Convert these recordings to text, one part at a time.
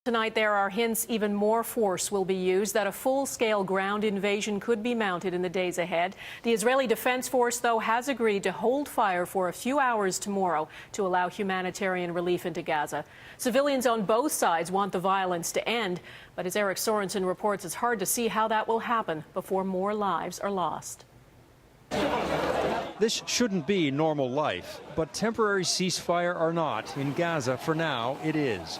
Tonight, there are hints even more force will be used, that a full-scale ground invasion could be mounted in the days ahead. The Israeli Defense Force, though, has agreed to hold fire for a few hours tomorrow to allow humanitarian relief into Gaza. Civilians on both sides want the violence to end, but as Eric Sorensen reports, it's hard to see how that will happen before more lives are lost. This shouldn't be normal life, but temporary ceasefire or not, in Gaza for now it is.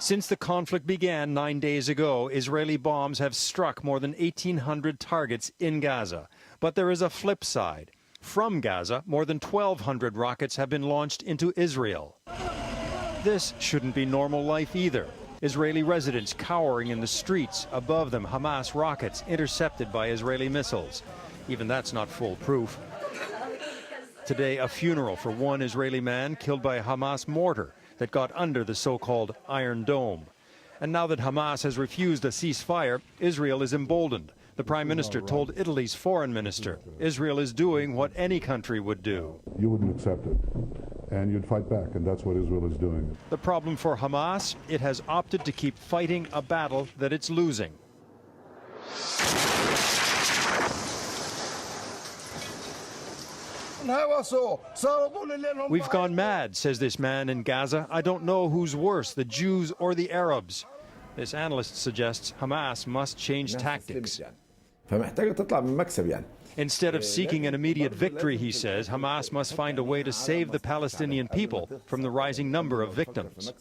Since the conflict began 9 days ago, Israeli bombs have struck more than 1,800 targets in Gaza. But there is a flip side. From Gaza, more than 1,200 rockets have been launched into Israel. This shouldn't be normal life either. Israeli residents cowering in the streets, above them Hamas rockets intercepted by Israeli missiles. Even that's not foolproof. Today, a funeral for one Israeli man killed by a Hamas mortar that got under the so-called Iron Dome. And now that Hamas has refused a ceasefire, Israel is emboldened. The Prime Minister told Italy's foreign minister, Israel is doing what any country would do. You wouldn't accept it, and you'd fight back, and that's what Israel is doing. The problem for Hamas, it has opted to keep fighting a battle that it's losing. We've gone mad, says this man in Gaza. I don't know who's worse, the Jews or the Arabs. This analyst suggests Hamas must change tactics. Instead of seeking an immediate victory, he says, Hamas must find a way to save the Palestinian people from the rising number of victims.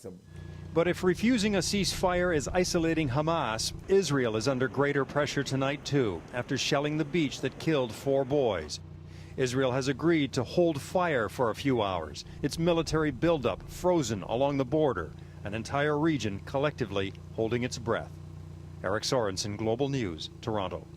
But if refusing a ceasefire is isolating Hamas, Israel is under greater pressure tonight too, after shelling the beach that killed 4 boys. Israel has agreed to hold fire for a few hours, its military buildup frozen along the border, an entire region collectively holding its breath. Eric Sorensen, Global News, Toronto.